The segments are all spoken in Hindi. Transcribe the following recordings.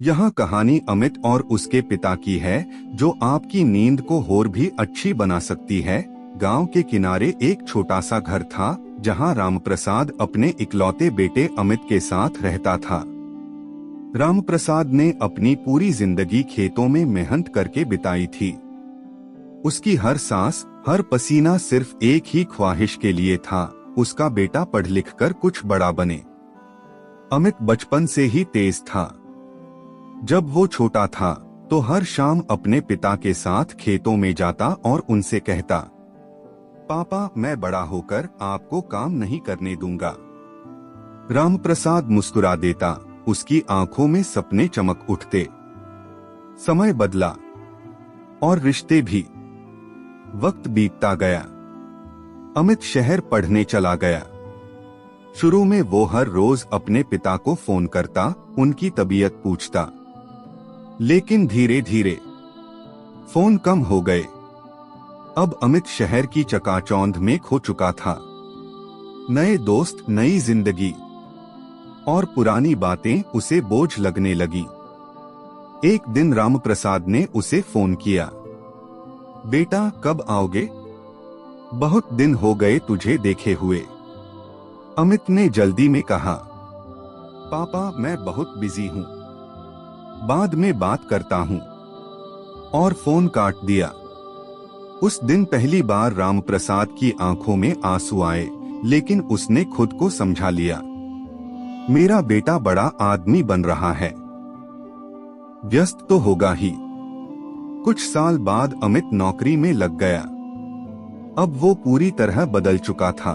यह कहानी अमित और उसके पिता की है, जो आपकी नींद को और भी अच्छी बना सकती है। गांव के किनारे एक छोटा सा घर था, जहां रामप्रसाद अपने इकलौते बेटे अमित के साथ रहता था। रामप्रसाद ने अपनी पूरी जिंदगी खेतों में मेहनत करके बिताई थी। उसकी हर सांस, हर पसीना सिर्फ एक ही ख्वाहिश के लिए था, उसका बेटा पढ़ लिख कर कुछ बड़ा बने। अमित बचपन से ही तेज था। जब वो छोटा था तो हर शाम अपने पिता के साथ खेतों में जाता और उनसे कहता, पापा, मैं बड़ा होकर आपको काम नहीं करने दूंगा। रामप्रसाद मुस्कुरा देता, उसकी आंखों में सपने चमक उठते। समय बदला और रिश्ते भी। वक्त बीतता गया। अमित शहर पढ़ने चला गया। शुरू में वो हर रोज अपने पिता को फोन करता, उनकी तबीयत पूछता। लेकिन धीरे धीरे फोन कम हो गए। अब अमित शहर की चकाचौंध में खो चुका था। नए दोस्त, नई जिंदगी और पुरानी बातें उसे बोझ लगने लगी। एक दिन रामप्रसाद ने उसे फोन किया। बेटा, कब आओगे? बहुत दिन हो गए तुझे देखे हुए। अमित ने जल्दी में कहा, पापा, मैं बहुत बिजी हूँ, बाद में बात करता हूँ, और फोन काट दिया। उस दिन पहली बार रामप्रसाद की आंखों में आंसू आए, लेकिन उसने खुद को समझा लिया। मेरा बेटा बड़ा आदमी बन रहा है, व्यस्त तो होगा ही। कुछ साल बाद अमित नौकरी में लग गया। अब वो पूरी तरह बदल चुका था।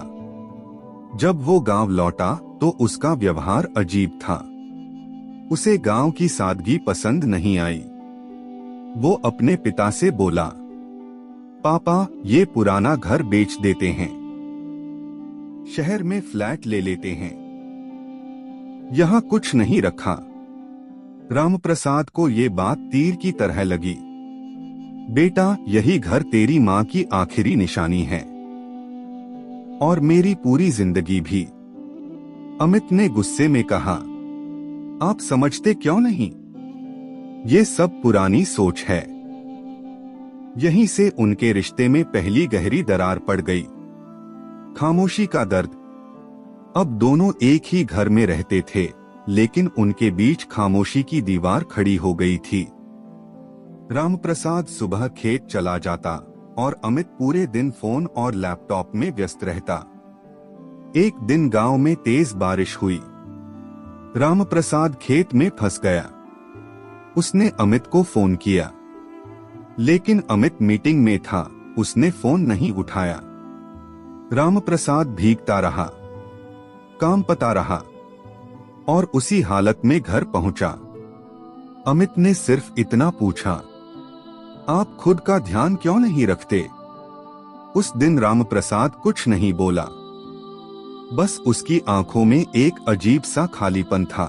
जब वो गांव लौटा तो उसका व्यवहार अजीब था। उसे गांव की सादगी पसंद नहीं आई। वो अपने पिता से बोला, पापा, ये पुराना घर बेच देते हैं, शहर में फ्लैट ले लेते हैं, यहाँ कुछ नहीं रखा। रामप्रसाद को ये बात तीर की तरह लगी। बेटा, यही घर तेरी माँ की आखिरी निशानी है, और मेरी पूरी जिंदगी भी। अमित ने गुस्से में कहा, आप समझते क्यों नहीं? ये सब पुरानी सोच है। यहीं से उनके रिश्ते में पहली गहरी दरार पड़ गई। खामोशी का दर्द। अब दोनों एक ही घर में रहते थे, लेकिन उनके बीच खामोशी की दीवार खड़ी हो गई थी। रामप्रसाद सुबह खेत चला जाता और अमित पूरे दिन फोन और लैपटॉप में व्यस्त रहता। एक दिन गांव में तेज बारिश हुई। रामप्रसाद खेत में फंस गया। उसने अमित को फोन किया, लेकिन अमित मीटिंग में था, उसने फोन नहीं उठाया। रामप्रसाद भीगता रहा, काम पता रहा, और उसी हालत में घर पहुंचा। अमित ने सिर्फ इतना पूछा, आप खुद का ध्यान क्यों नहीं रखते? उस दिन रामप्रसाद कुछ नहीं बोला, बस उसकी आंखों में एक अजीब सा खालीपन था।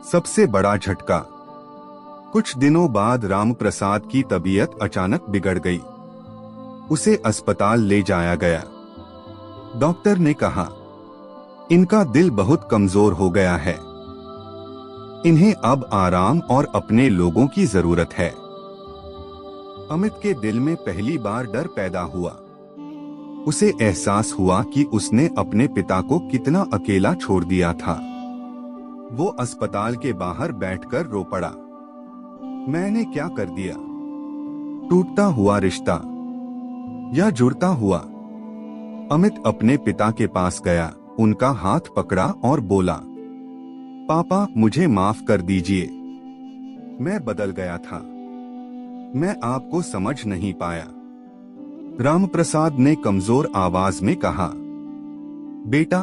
सबसे बड़ा झटका। कुछ दिनों बाद रामप्रसाद की तबीयत अचानक बिगड़ गई। उसे अस्पताल ले जाया गया। डॉक्टर ने कहा, इनका दिल बहुत कमजोर हो गया है, इन्हें अब आराम और अपने लोगों की जरूरत है। अमित के दिल में पहली बार डर पैदा हुआ। उसे एहसास हुआ कि उसने अपने पिता को कितना अकेला छोड़ दिया था। वो अस्पताल के बाहर बैठकर रो पड़ा, मैंने क्या कर दिया? टूटता हुआ रिश्ता या जुड़ता हुआ? अमित अपने पिता के पास गया, उनका हाथ पकड़ा और बोला, पापा, मुझे माफ कर दीजिए, मैं बदल गया था, मैं आपको समझ नहीं पाया। रामप्रसाद ने कमजोर आवाज में कहा, बेटा,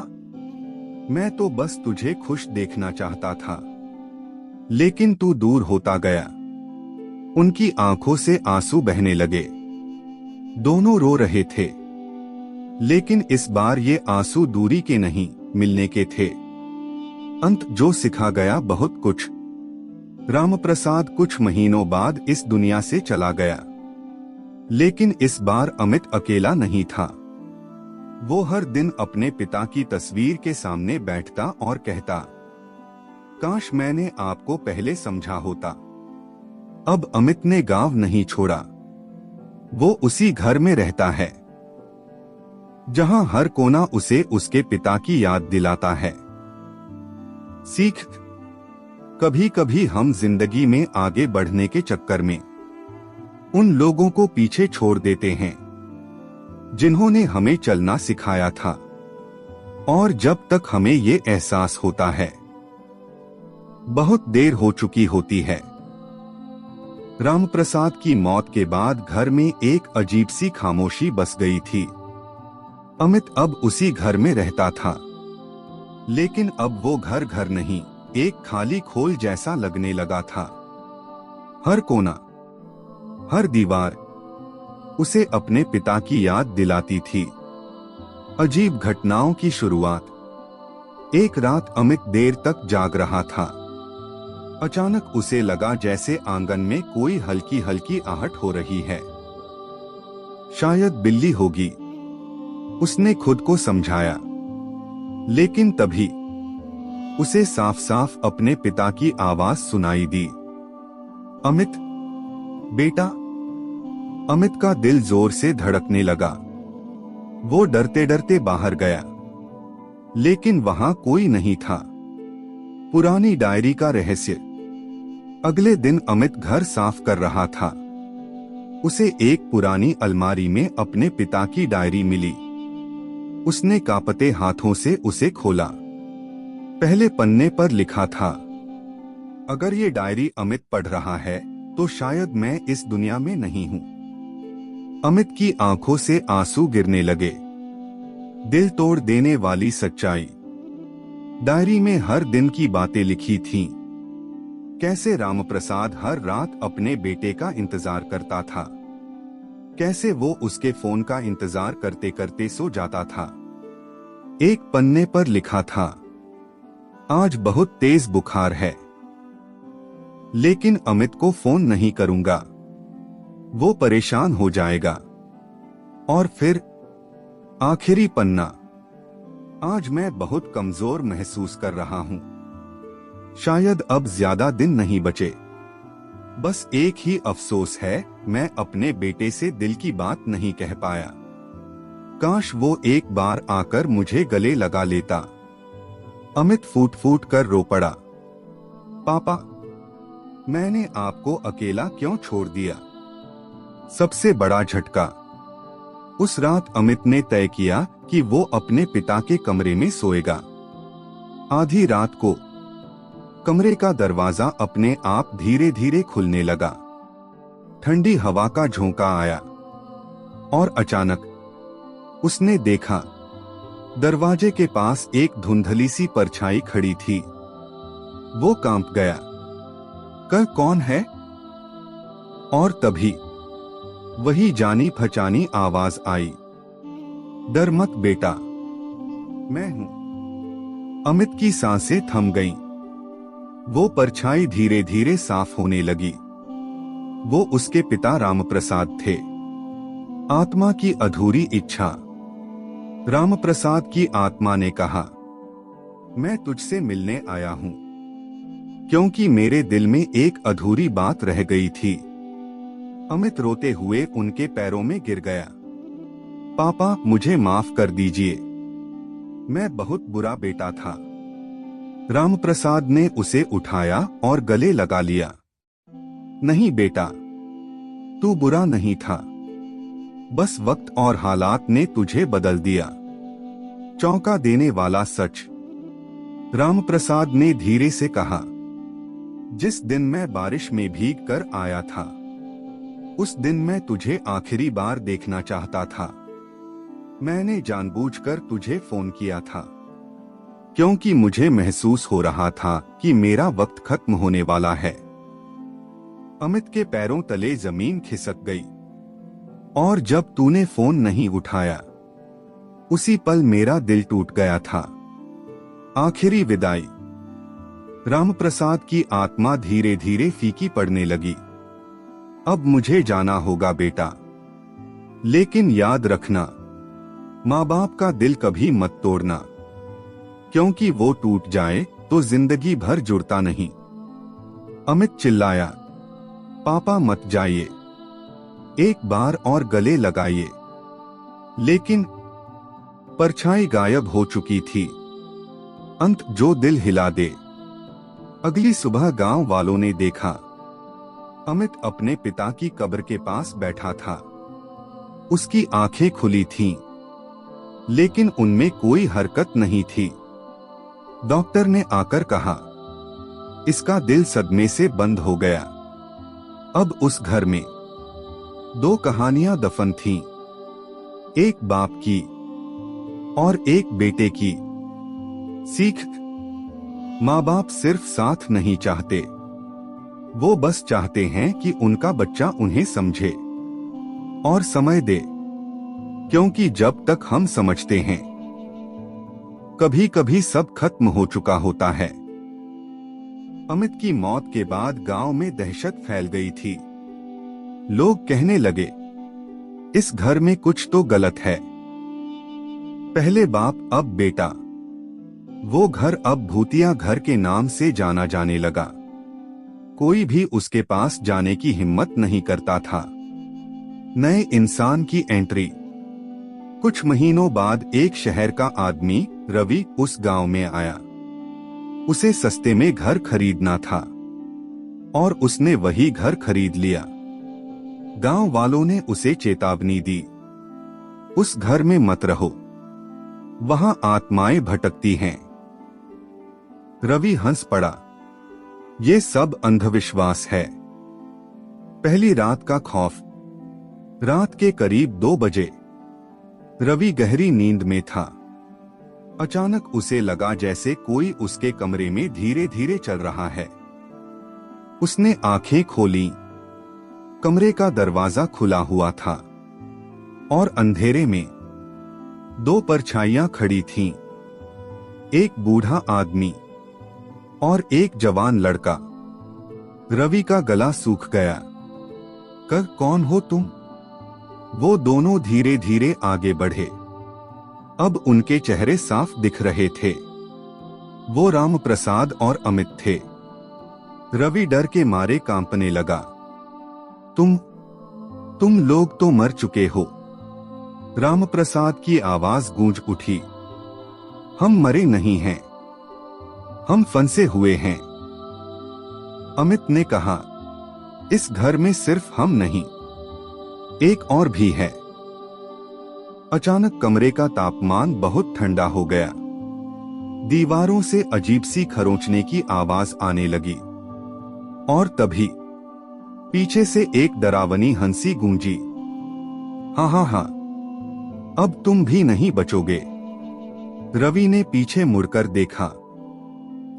मैं तो बस तुझे खुश देखना चाहता था, लेकिन तू दूर होता गया। उनकी आंखों से आंसू बहने लगे। दोनों रो रहे थे, लेकिन इस बार ये आंसू दूरी के नहीं, मिलने के थे। अंत जो सिखा गया बहुत कुछ। रामप्रसाद कुछ महीनों बाद इस दुनिया से चला गया, लेकिन इस बार अमित अकेला नहीं था। वो हर दिन अपने पिता की तस्वीर के सामने बैठता और कहता, काश मैंने आपको पहले समझा होता। अब अमित ने गांव नहीं छोड़ा। वो उसी घर में रहता है जहां हर कोना उसे उसके पिता की याद दिलाता है। सीख, कभी कभी हम जिंदगी में आगे बढ़ने के चक्कर में उन लोगों को पीछे छोड़ देते हैं जिन्होंने हमें चलना सिखाया था, और जब तक हमें ये एहसास होता है बहुत देर हो चुकी होती है। रामप्रसाद की मौत के बाद घर में एक अजीब सी खामोशी बस गई थी। अमित अब उसी घर में रहता था, लेकिन अब वो घर घर नहीं, एक खाली खोल जैसा लगने लगा था। हर कोना, हर दीवार उसे अपने पिता की याद दिलाती थी। अजीब घटनाओं की शुरुआत। एक रात अमित देर तक जाग रहा था। अचानक उसे लगा जैसे आंगन में कोई हल्की हल्की आहट हो रही है। शायद बिल्ली होगी, उसने खुद को समझाया। लेकिन तभी उसे साफ साफ अपने पिता की आवाज सुनाई दी, अमित, बेटा। अमित का दिल जोर से धड़कने लगा। वो डरते डरते बाहर गया, लेकिन वहां कोई नहीं था। पुरानी डायरी का रहस्य। अगले दिन अमित घर साफ कर रहा था। उसे एक पुरानी अलमारी में अपने पिता की डायरी मिली। उसने कांपते हाथों से उसे खोला। पहले पन्ने पर लिखा था, अगर ये डायरी अमित पढ़ रहा है तो शायद मैं इस दुनिया में नहीं हूं। अमित की आंखों से आंसू गिरने लगे। दिल तोड़ देने वाली सच्चाई। डायरी में हर दिन की बातें लिखी थीं। कैसे रामप्रसाद हर रात अपने बेटे का इंतजार करता था, कैसे वो उसके फोन का इंतजार करते करते सो जाता था। एक पन्ने पर लिखा था, आज बहुत तेज बुखार है, लेकिन अमित को फोन नहीं करूंगा, वो परेशान हो जाएगा। और फिर आखिरी पन्ना, आज मैं बहुत कमजोर महसूस कर रहा हूं, शायद अब ज्यादा दिन नहीं बचे। बस एक ही अफसोस है, मैं अपने बेटे से दिल की बात नहीं कह पाया। काश वो एक बार आकर मुझे गले लगा लेता। अमित फूट फूट कर रो पड़ा, पापा, मैंने आपको अकेला क्यों छोड़ दिया। सबसे बड़ा झटका। उस रात अमित ने तय किया कि वो अपने पिता के कमरे में सोएगा। आधी रात को कमरे का दरवाजा अपने आप धीरे धीरे खुलने लगा। ठंडी हवा का झोंका आया और अचानक उसने देखा, दरवाजे के पास एक धुंधली सी परछाई खड़ी थी। वो कांप गया, कल कौन है? और तभी वही जानी पहचानी आवाज आई, डर मत बेटा, मैं हूं। अमित की सांसें थम गईं। वो परछाई धीरे धीरे साफ होने लगी। वो उसके पिता रामप्रसाद थे। आत्मा की अधूरी इच्छा। रामप्रसाद की आत्मा ने कहा, मैं तुझसे मिलने आया हूं, क्योंकि मेरे दिल में एक अधूरी बात रह गई थी। अमित रोते हुए उनके पैरों में गिर गया। पापा, मुझे माफ कर दीजिए, मैं बहुत बुरा बेटा था। रामप्रसाद ने उसे उठाया और गले लगा लिया। नहीं बेटा, तू बुरा नहीं था, बस वक्त और हालात ने तुझे बदल दिया। चौंका देने वाला सच। रामप्रसाद ने धीरे से कहा, जिस दिन मैं बारिश में भीग कर आया था, उस दिन मैं तुझे आखिरी बार देखना चाहता था। मैंने जानबूझकर तुझे फोन किया था, क्योंकि मुझे महसूस हो रहा था कि मेरा वक्त खत्म होने वाला है। अमित के पैरों तले जमीन खिसक गई। और जब तूने फोन नहीं उठाया, उसी पल मेरा दिल टूट गया था। आखिरी विदाई। रामप्रसाद की आत्मा धीरे धीरे फीकी पड़ने लगी। अब मुझे जाना होगा बेटा, लेकिन याद रखना, माँ बाप का दिल कभी मत तोड़ना, क्योंकि वो टूट जाए तो जिंदगी भर जुड़ता नहीं। अमित चिल्लाया, पापा मत जाइए, एक बार और गले लगाइए। लेकिन परछाई गायब हो चुकी थी। अंत जो दिल हिला दे। अगली सुबह गांव वालों ने देखा, अमित अपने पिता की कब्र के पास बैठा था। उसकी आंखें खुली थीं, लेकिन उनमें कोई हरकत नहीं थी। डॉक्टर ने आकर कहा, इसका दिल सदमे से बंद हो गया। अब उस घर में 2 कहानियां दफन थीं, एक बाप की और एक बेटे की। सीख, माँ बाप सिर्फ साथ नहीं चाहते, वो बस चाहते हैं कि उनका बच्चा उन्हें समझे और समय दे, क्योंकि जब तक हम समझते हैं, कभी कभी सब खत्म हो चुका होता है। अमित की मौत के बाद गांव में दहशत फैल गई थी। लोग कहने लगे, इस घर में कुछ तो गलत है। पहले बाप अब बेटा। वो घर अब भूतिया घर के नाम से जाना जाने लगा। कोई भी उसके पास जाने की हिम्मत नहीं करता था। नए इंसान की एंट्री। कुछ महीनों बाद एक शहर का आदमी रवि उस गांव में आया। उसे सस्ते में घर खरीदना था और उसने वही घर खरीद लिया। गांव वालों ने उसे चेतावनी दी, उस घर में मत रहो, वहां आत्माएं भटकती हैं। रवि हंस पड़ा, ये सब अंधविश्वास है। पहली रात का खौफ। रात के करीब 2 बजे रवि गहरी नींद में था। अचानक उसे लगा जैसे कोई उसके कमरे में धीरे धीरे चल रहा है। उसने आंखें खोली। कमरे का दरवाजा खुला हुआ था और अंधेरे में 2 परछाइयां खड़ी थीं, एक बूढ़ा आदमी और एक जवान लड़का। रवि का गला सूख गया। कौन हो तुम? वो दोनों धीरे धीरे आगे बढ़े। अब उनके चेहरे साफ दिख रहे थे। वो राम प्रसाद और अमित थे। रवि डर के मारे कांपने लगा। तुम लोग तो मर चुके हो। राम प्रसाद की आवाज गूंज उठी। हम मरे नहीं हैं, हम फंसे हुए हैं। अमित ने कहा, इस घर में सिर्फ हम नहीं, एक और भी है। अचानक कमरे का तापमान बहुत ठंडा हो गया। दीवारों से अजीब सी खरोंचने की आवाज आने लगी और तभी पीछे से एक डरावनी हंसी गूंजी। हाँ हाँ हाँ, अब तुम भी नहीं बचोगे। रवि ने पीछे मुड़कर देखा।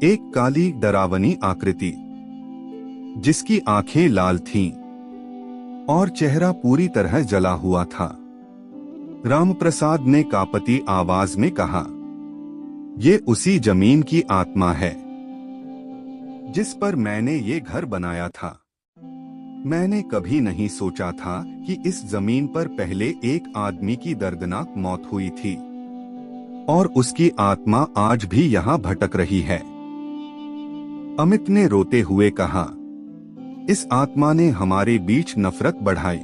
एक काली डरावनी आकृति, जिसकी आंखें लाल थीं और चेहरा पूरी तरह जला हुआ था। रामप्रसाद ने कांपती आवाज में कहा, ये उसी जमीन की आत्मा है जिस पर मैंने ये घर बनाया था। मैंने कभी नहीं सोचा था कि इस जमीन पर पहले एक आदमी की दर्दनाक मौत हुई थी और उसकी आत्मा आज भी यहाँ भटक रही है। अमित ने रोते हुए कहा, इस आत्मा ने हमारे बीच नफरत बढ़ाई,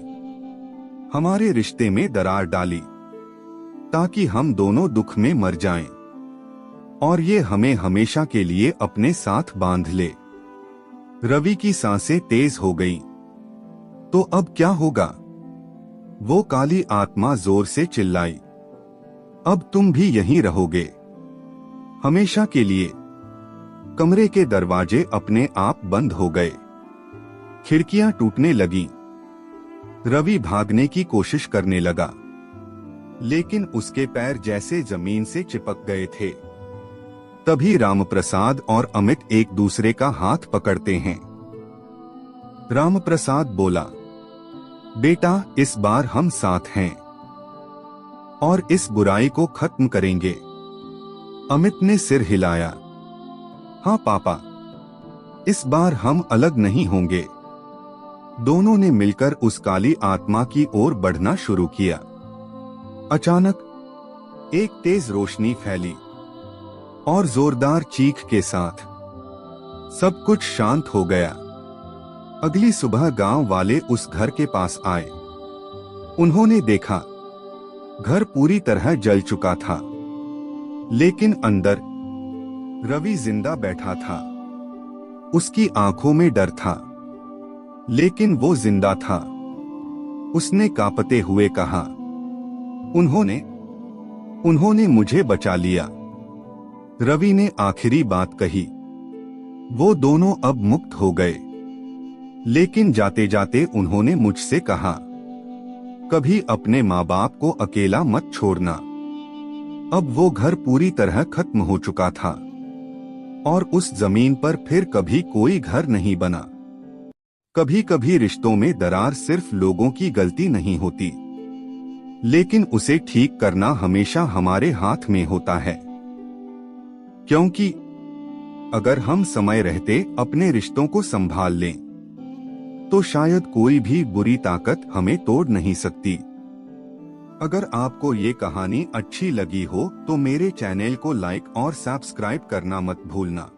हमारे रिश्ते में दरार डाली, ताकि हम दोनों दुख में मर जाएं और ये हमें हमेशा के लिए अपने साथ बांध ले। रवि की सांसें तेज हो गईं। तो अब क्या होगा? वो काली आत्मा जोर से चिल्लाई, अब तुम भी यहीं रहोगे, हमेशा के लिए। कमरे के दरवाजे अपने आप बंद हो गए। खिड़कियां टूटने लगीं। रवि भागने की कोशिश करने लगा, लेकिन उसके पैर जैसे जमीन से चिपक गए थे। तभी रामप्रसाद और अमित एक दूसरे का हाथ पकड़ते हैं। रामप्रसाद बोला, बेटा, इस बार हम साथ हैं और इस बुराई को खत्म करेंगे। अमित ने सिर हिलाया, हाँ पापा, इस बार हम अलग नहीं होंगे। दोनों ने मिलकर उस काली आत्मा की ओर बढ़ना शुरू किया। अचानक एक तेज रोशनी फैली और जोरदार चीख के साथ सब कुछ शांत हो गया। अगली सुबह गांव वाले उस घर के पास आए। उन्होंने देखा घर पूरी तरह जल चुका था, लेकिन अंदर रवि जिंदा बैठा था। उसकी आंखों में डर था, लेकिन वो जिंदा था। उसने कांपते हुए कहा, उन्होंने मुझे बचा लिया। रवि ने आखिरी बात कही। वो दोनों अब मुक्त हो गए, लेकिन जाते जाते उन्होंने मुझसे कहा, कभी अपने माँ बाप को अकेला मत छोड़ना। अब वो घर पूरी तरह खत्म हो चुका था और उस जमीन पर फिर कभी कोई घर नहीं बना। कभी कभी रिश्तों में दरार सिर्फ लोगों की गलती नहीं होती, लेकिन उसे ठीक करना हमेशा हमारे हाथ में होता है। क्योंकि अगर हम समय रहते अपने रिश्तों को संभाल लें, तो शायद कोई भी बुरी ताकत हमें तोड़ नहीं सकती। अगर आपको ये कहानी अच्छी लगी हो तो मेरे चैनल को लाइक और सब्सक्राइब करना मत भूलना।